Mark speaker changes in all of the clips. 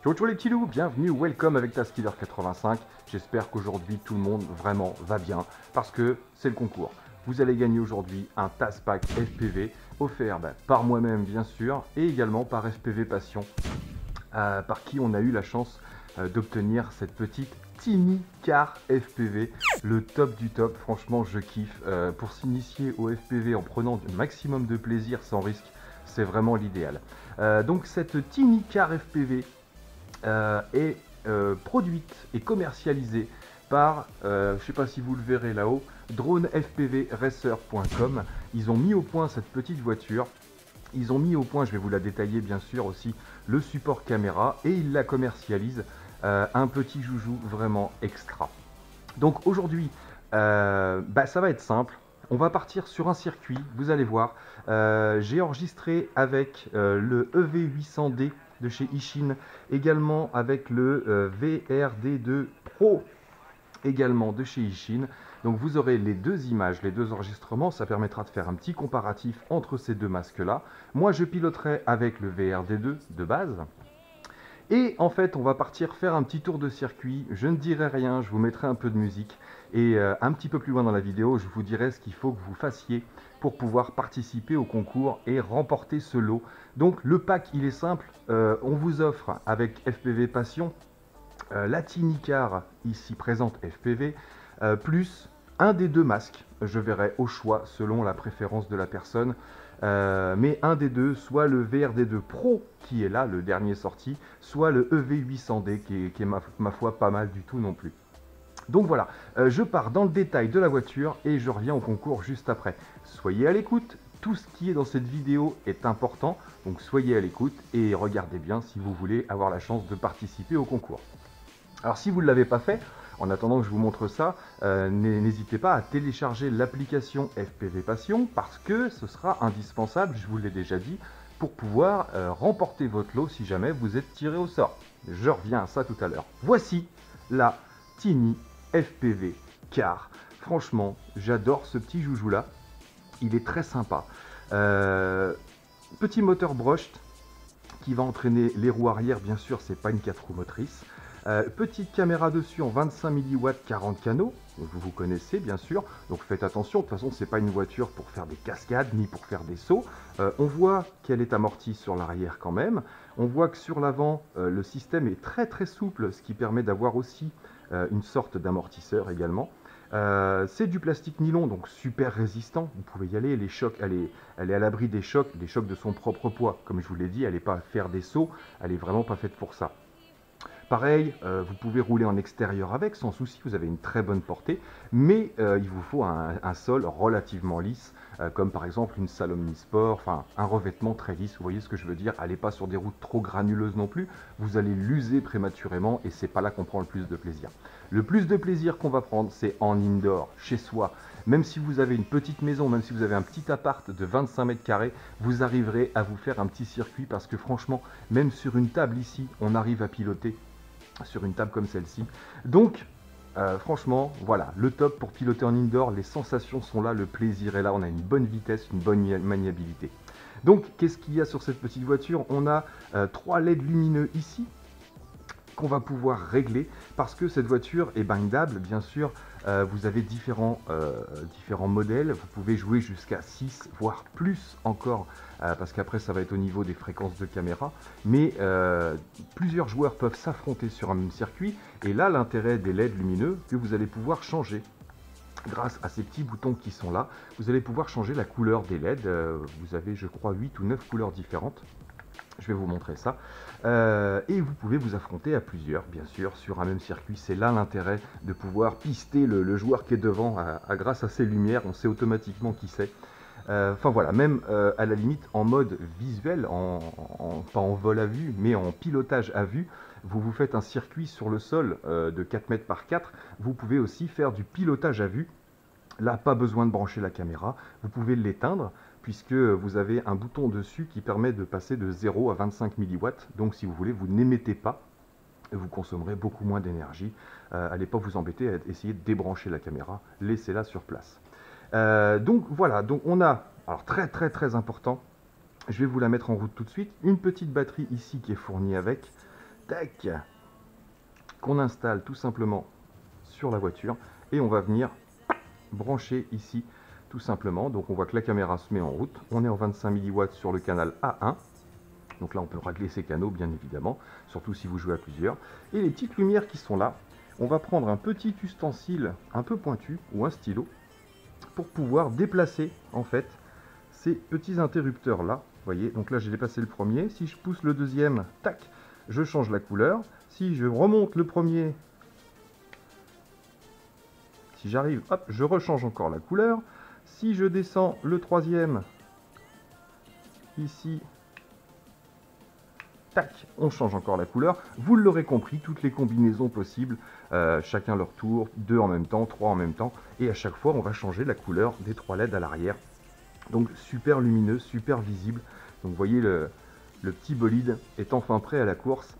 Speaker 1: Ciao ciao les petits loups, bienvenue, welcome avec Taskiller 85. J'espère qu'aujourd'hui tout le monde vraiment va bien parce que c'est le concours. Vous allez gagner aujourd'hui un Taspack FPV offert par moi-même bien sûr et également par FPV Passion par qui on a eu la chance d'obtenir cette petite Tiny Car FPV, le top du top. Franchement je kiffe. Pour s'initier au FPV en prenant un maximum de plaisir sans risque, c'est vraiment l'idéal. Donc cette Tiny Car FPV est produite et commercialisée par, je ne sais pas si vous le verrez là-haut, dronefpvracer.com. Ils ont mis au point cette petite voiture. Ils ont mis au point, je vais vous la détailler bien sûr aussi, le support caméra et ils la commercialisent. Un petit joujou vraiment extra. Donc aujourd'hui, ça va être simple. On va partir sur un circuit, vous allez voir. J'ai enregistré avec le EV800D de chez Ishin, également avec le VRD2 Pro également de chez Ishin. Donc vous aurez les deux images, les deux enregistrements, ça permettra de faire un petit comparatif entre ces deux masques là. Moi je piloterai avec le VRD2 de base. Et en fait, on va partir faire un petit tour de circuit. Je ne dirai rien, je vous mettrai un peu de musique. Et un petit peu plus loin dans la vidéo, je vous dirai ce qu'il faut que vous fassiez pour pouvoir participer au concours et remporter ce lot. Donc le pack, il est simple. On vous offre avec FPV Passion la Tiny Car, ici présente FPV, plus un des deux masques. Je verrai au choix selon la préférence de la personne. Mais un des deux, soit le VRD2 Pro qui est là, le dernier sorti, soit le EV800D qui est ma foi pas mal du tout non plus. Donc voilà, je pars dans le détail de la voiture et je reviens au concours juste après. Soyez à l'écoute, tout ce qui est dans cette vidéo est important, donc soyez à l'écoute et regardez bien si vous voulez avoir la chance de participer au concours. Alors si vous ne l'avez pas fait, en attendant que je vous montre ça, n'hésitez pas à télécharger l'application FPV Passion parce que ce sera indispensable, je vous l'ai déjà dit, pour pouvoir remporter votre lot si jamais vous êtes tiré au sort. Je reviens à ça tout à l'heure. Voici la Tiny FPV Car. Franchement, j'adore ce petit joujou là. Il est très sympa. Petit moteur brushed qui va entraîner les roues arrière, bien sûr, c'est pas une 4 roues motrices. Petite caméra dessus en 25 mW 40 canaux, vous connaissez bien sûr, donc faites attention, de toute façon c'est pas une voiture pour faire des cascades ni pour faire des sauts. On voit qu'elle est amortie sur l'arrière quand même, on voit que sur l'avant le système est très très souple, ce qui permet d'avoir aussi une sorte d'amortisseur également. C'est du plastique nylon, donc super résistant, vous pouvez y aller, les chocs, elle est à l'abri des chocs de son propre poids, comme je vous l'ai dit, elle n'est pas à faire des sauts, elle est vraiment pas faite pour ça. Pareil, vous pouvez rouler en extérieur avec, sans souci, vous avez une très bonne portée, mais il vous faut un sol relativement lisse, comme par exemple une salle omnisport, enfin un revêtement très lisse, vous voyez ce que je veux dire, allez pas sur des routes trop granuleuses non plus, vous allez l'user prématurément et c'est pas là qu'on prend le plus de plaisir. Le plus de plaisir qu'on va prendre, c'est en indoor, chez soi. Même si vous avez une petite maison, même si vous avez un petit appart de 25 mètres carrés, vous arriverez à vous faire un petit circuit parce que franchement, même sur une table ici, on arrive à piloter sur une table comme celle-ci. Donc, franchement, voilà, le top pour piloter en indoor, les sensations sont là, le plaisir est là, on a une bonne vitesse, une bonne maniabilité. Donc, qu'est-ce qu'il y a sur cette petite voiture? On a 3 LED lumineux ici, qu'on va pouvoir régler parce que cette voiture est bindable bien sûr. Vous avez différents modèles, vous pouvez jouer jusqu'à 6 voire plus encore parce qu'après ça va être au niveau des fréquences de caméra, mais plusieurs joueurs peuvent s'affronter sur un même circuit et là l'intérêt des LED lumineux que vous allez pouvoir changer. Grâce à ces petits boutons qui sont là, vous allez pouvoir changer la couleur des LED. Vous avez je crois 8 ou 9 couleurs différentes. Je vais vous montrer ça. Et vous pouvez vous affronter à plusieurs, bien sûr, sur un même circuit. C'est là l'intérêt de pouvoir pister le joueur qui est devant grâce à ces lumières. On sait automatiquement qui c'est. Enfin voilà, même à la limite en mode visuel, pas en vol à vue, mais en pilotage à vue, vous faites un circuit sur le sol de 4 mètres par 4. Vous pouvez aussi faire du pilotage à vue. Là, pas besoin de brancher la caméra. Vous pouvez l'éteindre puisque vous avez un bouton dessus qui permet de passer de 0 à 25 mW. Donc si vous voulez, vous n'émettez pas, vous consommerez beaucoup moins d'énergie. Allez pas vous embêter à essayer de débrancher la caméra, laissez-la sur place. Donc voilà, donc on a, alors très important, je vais vous la mettre en route tout de suite, une petite batterie ici qui est fournie avec, tac, qu'on installe tout simplement sur la voiture et on va venir brancher ici tout simplement. Donc on voit que la caméra se met en route, on est en 25 mW sur le canal A1. Donc là on peut régler ces canaux bien évidemment, surtout si vous jouez à plusieurs. Et les petites lumières qui sont là, on va prendre un petit ustensile un peu pointu ou un stylo pour pouvoir déplacer en fait ces petits interrupteurs là. Vous voyez, donc là j'ai déplacé le premier, si je pousse le deuxième, tac, je change la couleur. Si je remonte le premier, si j'arrive, hop, je rechange encore la couleur. Si je descends le troisième, ici, tac, on change encore la couleur. Vous l'aurez compris, toutes les combinaisons possibles, chacun leur tour, 2 en même temps, 3 en même temps, et à chaque fois on va changer la couleur des 3 LED à l'arrière. Donc super lumineux, super visible. Donc vous voyez le petit bolide est enfin prêt à la course.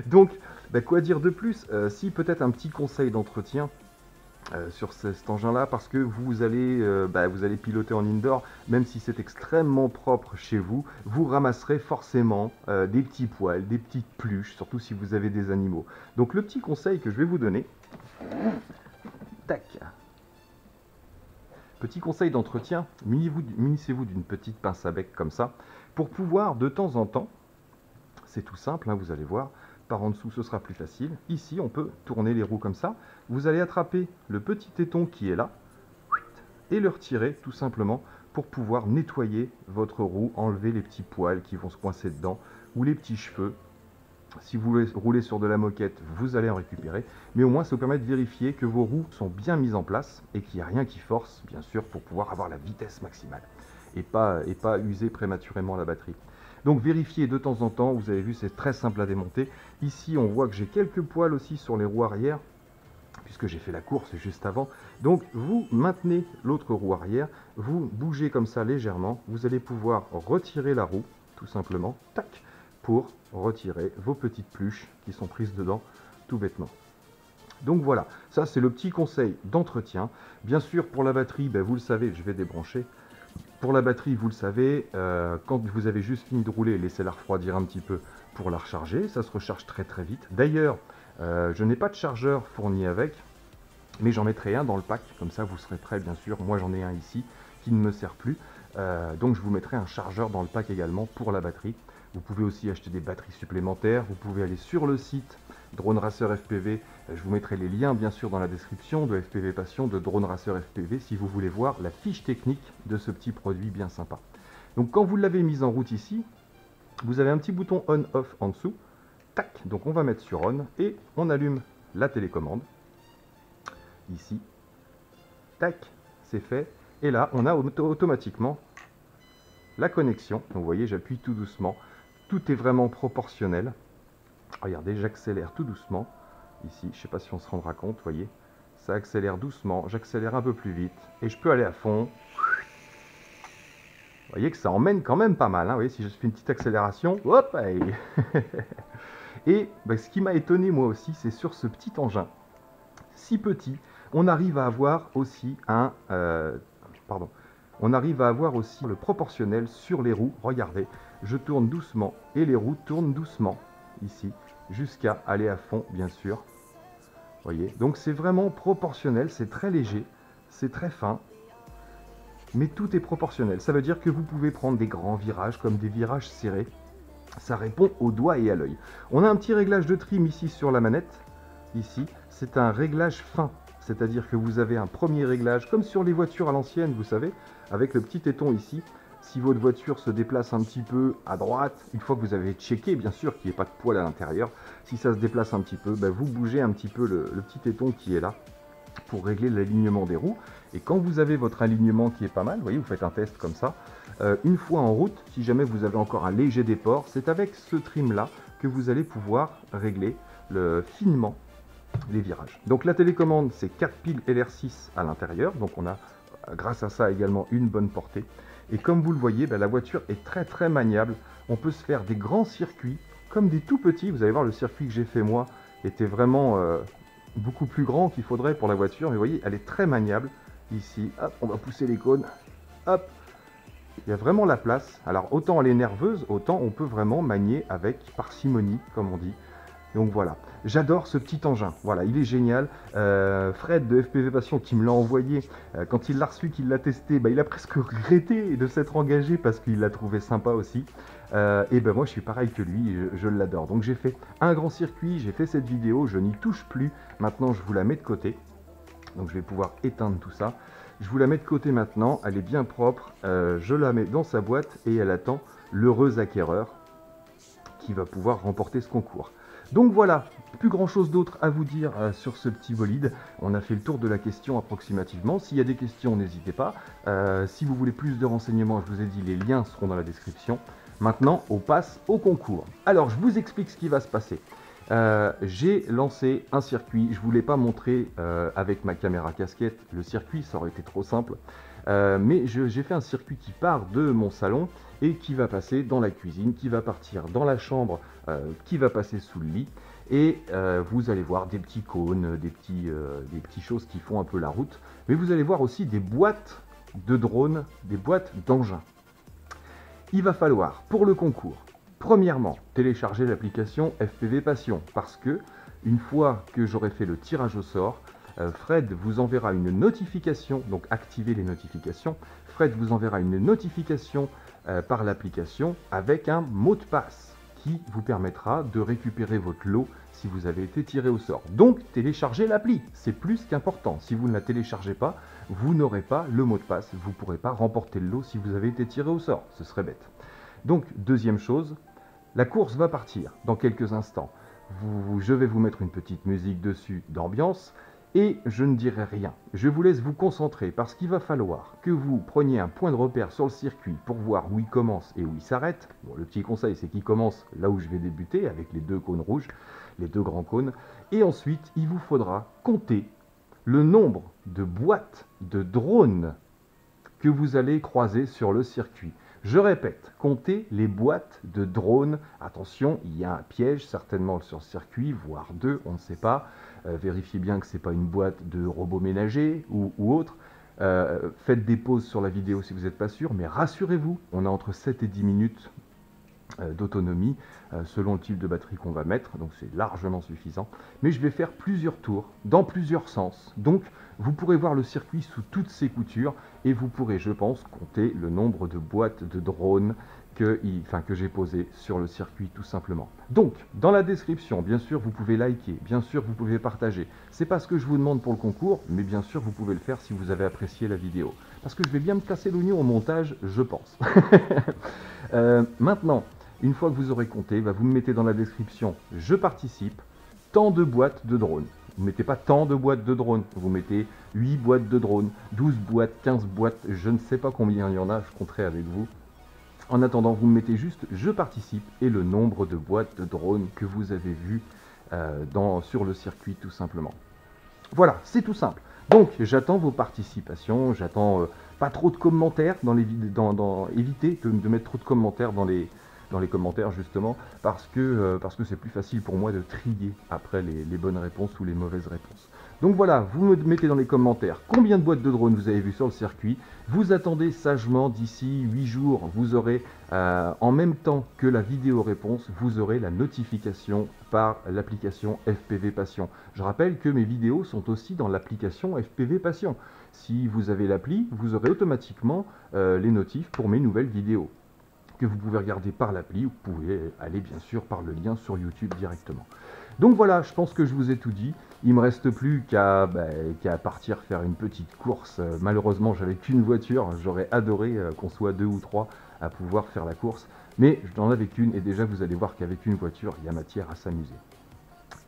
Speaker 1: Donc bah, quoi dire de plus, si peut-être un petit conseil d'entretien sur cet engin-là, parce que vous allez piloter en indoor, même si c'est extrêmement propre chez vous, vous ramasserez forcément des petits poils, des petites pluches, surtout si vous avez des animaux. Donc le petit conseil que je vais vous donner, tac, petit conseil d'entretien, munissez-vous d'une petite pince à bec comme ça, pour pouvoir de temps en temps, c'est tout simple, hein, vous allez voir, par en dessous ce sera plus facile. Ici on peut tourner les roues comme ça. Vous allez attraper le petit téton qui est là et le retirer tout simplement pour pouvoir nettoyer votre roue, enlever les petits poils qui vont se coincer dedans ou les petits cheveux. Si vous roulez sur de la moquette, vous allez en récupérer, mais au moins ça vous permet de vérifier que vos roues sont bien mises en place et qu'il n'y a rien qui force, bien sûr, pour pouvoir avoir la vitesse maximale et pas user prématurément la batterie. Donc vérifiez de temps en temps, vous avez vu c'est très simple à démonter. Ici on voit que j'ai quelques poils aussi sur les roues arrière, puisque j'ai fait la course juste avant. Donc vous maintenez l'autre roue arrière, vous bougez comme ça légèrement, vous allez pouvoir retirer la roue, tout simplement, tac, pour retirer vos petites pluches qui sont prises dedans, tout bêtement. Donc voilà, ça c'est le petit conseil d'entretien. Bien sûr pour la batterie, ben, vous le savez, je vais débrancher. Pour la batterie, vous le savez, quand vous avez juste fini de rouler, laissez-la refroidir un petit peu pour la recharger. Ça se recharge très très vite. D'ailleurs, je n'ai pas de chargeur fourni avec, mais j'en mettrai un dans le pack. Comme ça, vous serez prêts, bien sûr. Moi, j'en ai un ici qui ne me sert plus. Donc, je vous mettrai un chargeur dans le pack également pour la batterie. Vous pouvez aussi acheter des batteries supplémentaires. Vous pouvez aller sur le site Drone Racer FPV. Je vous mettrai les liens bien sûr dans la description de FPV Passion, de Drone Racer FPV, si vous voulez voir la fiche technique de ce petit produit bien sympa. Donc quand vous l'avez mise en route ici, vous avez un petit bouton on-off en dessous. Tac, donc on va mettre sur on et on allume la télécommande. Ici, tac, c'est fait. Et là, on a automatiquement la connexion. Donc vous voyez, j'appuie tout doucement. Tout est vraiment proportionnel. Regardez, j'accélère tout doucement. Ici, je ne sais pas si on se rendra compte, vous voyez. Ça accélère doucement, j'accélère un peu plus vite. Et je peux aller à fond. Vous voyez que ça emmène quand même pas mal. Hein. Vous voyez, si je fais une petite accélération, hop, et bah, ce qui m'a étonné moi aussi, c'est sur ce petit engin, si petit, on arrive à avoir aussi on arrive à avoir aussi le proportionnel sur les roues. Regardez, je tourne doucement et les roues tournent doucement ici, jusqu'à aller à fond, bien sûr. Vous voyez, donc c'est vraiment proportionnel, c'est très léger, c'est très fin, mais tout est proportionnel. Ça veut dire que vous pouvez prendre des grands virages comme des virages serrés. Ça répond au doigt et à l'œil. On a un petit réglage de trim ici sur la manette. Ici, c'est un réglage fin. C'est-à-dire que vous avez un premier réglage, comme sur les voitures à l'ancienne, vous savez, avec le petit téton ici. Si votre voiture se déplace un petit peu à droite, une fois que vous avez checké, bien sûr, qu'il n'y ait pas de poil à l'intérieur, si ça se déplace un petit peu, ben vous bougez un petit peu le petit téton qui est là pour régler l'alignement des roues. Et quand vous avez votre alignement qui est pas mal, vous voyez, vous faites un test comme ça, une fois en route, si jamais vous avez encore un léger déport, c'est avec ce trim-là que vous allez pouvoir régler finement les virages. Donc la télécommande, c'est 4 piles LR6 à l'intérieur, donc on a grâce à ça également une bonne portée. Et comme vous le voyez, ben, la voiture est très très maniable. On peut se faire des grands circuits comme des tout petits. Vous allez voir, le circuit que j'ai fait moi était vraiment beaucoup plus grand qu'il faudrait pour la voiture. Mais vous voyez, elle est très maniable. Ici, hop, on va pousser les cônes. Hop, Il y a vraiment la place. Alors autant elle est nerveuse, autant on peut vraiment manier avec parcimonie, comme on dit. Donc voilà, j'adore ce petit engin, voilà, il est génial. Fred de FPV Passion qui me l'a envoyé, quand il l'a reçu, qu'il l'a testé, bah, il a presque regretté de s'être engagé parce qu'il l'a trouvé sympa aussi. Et ben moi je suis pareil que lui, je l'adore. Donc j'ai fait un grand circuit, j'ai fait cette vidéo, je n'y touche plus. Maintenant je vous la mets de côté, donc je vais pouvoir éteindre tout ça. Je vous la mets de côté maintenant, elle est bien propre, je la mets dans sa boîte et elle attend l'heureux acquéreur qui va pouvoir remporter ce concours. Donc voilà, plus grand chose d'autre à vous dire sur ce petit bolide. On a fait le tour de la question approximativement. S'il y a des questions, n'hésitez pas. Si vous voulez plus de renseignements, je vous ai dit, les liens seront dans la description. Maintenant, on passe au concours. Alors, je vous explique ce qui va se passer. J'ai lancé un circuit. Je ne voulais pas montrer avec ma caméra casquette le circuit, ça aurait été trop simple. Mais j'ai fait un circuit qui part de mon salon et qui va passer dans la cuisine, qui va partir dans la chambre, qui va passer sous le lit. Et vous allez voir des petits cônes, des petites choses qui font un peu la route. Mais vous allez voir aussi des boîtes de drones, des boîtes d'engins. Il va falloir, pour le concours, premièrement, télécharger l'application FPV Passion. Parce que, une fois que j'aurai fait le tirage au sort, Fred vous enverra une notification, donc activez les notifications. Fred vous enverra une notification par l'application avec un mot de passe qui vous permettra de récupérer votre lot si vous avez été tiré au sort. Donc téléchargez l'appli, c'est plus qu'important. Si vous ne la téléchargez pas, vous n'aurez pas le mot de passe, vous ne pourrez pas remporter le lot si vous avez été tiré au sort, ce serait bête. Donc deuxième chose, la course va partir dans quelques instants. Je vais vous mettre une petite musique dessus d'ambiance. Et je ne dirai rien. Je vous laisse vous concentrer parce qu'il va falloir que vous preniez un point de repère sur le circuit pour voir où il commence et où il s'arrête. Bon, le petit conseil, c'est qu'il commence là où je vais débuter avec les deux cônes rouges, les deux grands cônes. Et ensuite, il vous faudra compter le nombre de boîtes de drones que vous allez croiser sur le circuit. Je répète, comptez les boîtes de drones. Attention, il y a un piège certainement sur le circuit, voire deux, on ne sait pas. Vérifiez bien que ce n'est pas une boîte de robots ménagers ou autre. Faites des pauses sur la vidéo si vous n'êtes pas sûr, mais rassurez-vous, on a entre 7 et 10 minutes d'autonomie selon le type de batterie qu'on va mettre, donc c'est largement suffisant. Mais je vais faire plusieurs tours dans plusieurs sens, donc vous pourrez voir le circuit sous toutes ses coutures et vous pourrez, je pense, compter le nombre de boîtes de drones que j'ai posé sur le circuit tout simplement. Donc, dans la description, bien sûr, vous pouvez liker, bien sûr, vous pouvez partager. C'est pas ce que je vous demande pour le concours, mais bien sûr, vous pouvez le faire si vous avez apprécié la vidéo. Parce que je vais bien me casser l'oignon au montage, je pense. Maintenant, une fois que vous aurez compté, vous me mettez dans la description « Je participe », tant de boîtes de drones. Vous ne mettez pas tant de boîtes de drones, vous mettez 8 boîtes de drones, 12 boîtes, 15 boîtes, je ne sais pas combien il y en a, je compterai avec vous. En attendant, vous me mettez juste « Je participe » et le nombre de boîtes de drones que vous avez vues sur le circuit tout simplement. Voilà, c'est tout simple. Donc, j'attends vos participations, j'attends pas trop de commentaires dans les vidéos, évitez de mettre trop de commentaires dans les commentaires justement, parce que c'est plus facile pour moi de trier après les bonnes réponses ou les mauvaises réponses. Donc voilà, vous me mettez dans les commentaires combien de boîtes de drones vous avez vues sur le circuit. Vous attendez sagement d'ici 8 jours, vous aurez en même temps que la vidéo réponse, vous aurez la notification par l'application FPV Passion. Je rappelle que mes vidéos sont aussi dans l'application FPV Passion. Si vous avez l'appli, vous aurez automatiquement les notifs pour mes nouvelles vidéos que vous pouvez regarder par l'appli, ou vous pouvez aller bien sûr par le lien sur YouTube directement. Donc voilà, je pense que je vous ai tout dit. Il ne me reste plus qu'à partir faire une petite course. Malheureusement, j'avais qu'une voiture. J'aurais adoré qu'on soit 2 ou 3 à pouvoir faire la course. Mais je n'en avais qu'une et déjà vous allez voir qu'avec une voiture, il y a matière à s'amuser.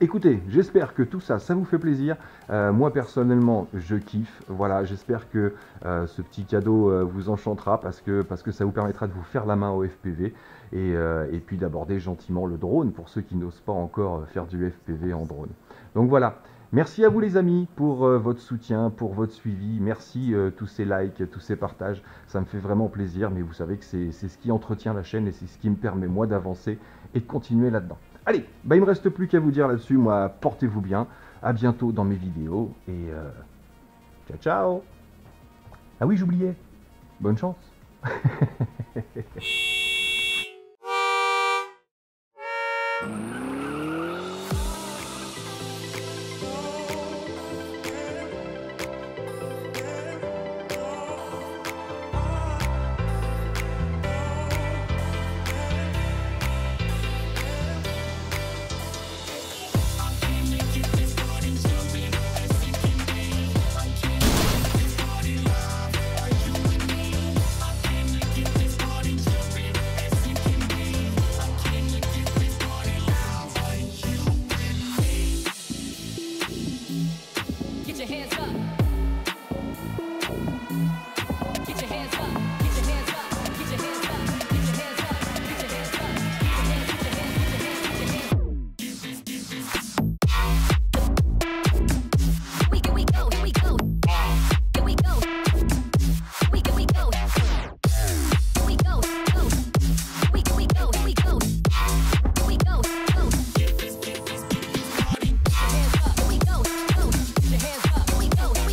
Speaker 1: Écoutez, j'espère que tout ça, ça vous fait plaisir. Moi, personnellement, je kiffe. Voilà, j'espère que ce petit cadeau vous enchantera parce que ça vous permettra de vous faire la main au FPV et puis d'aborder gentiment le drone pour ceux qui n'osent pas encore faire du FPV en drone. Donc voilà, merci à vous les amis pour votre soutien, pour votre suivi. Merci tous ces likes, tous ces partages. Ça me fait vraiment plaisir, mais vous savez que c'est ce qui entretient la chaîne et c'est ce qui me permet moi d'avancer et de continuer là-dedans. Allez, il ne me reste plus qu'à vous dire là-dessus, moi, portez-vous bien, à bientôt dans mes vidéos, et ciao ciao. Ah oui, j'oubliais, bonne chance.
Speaker 2: Hands up, we go.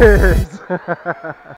Speaker 1: Cheers.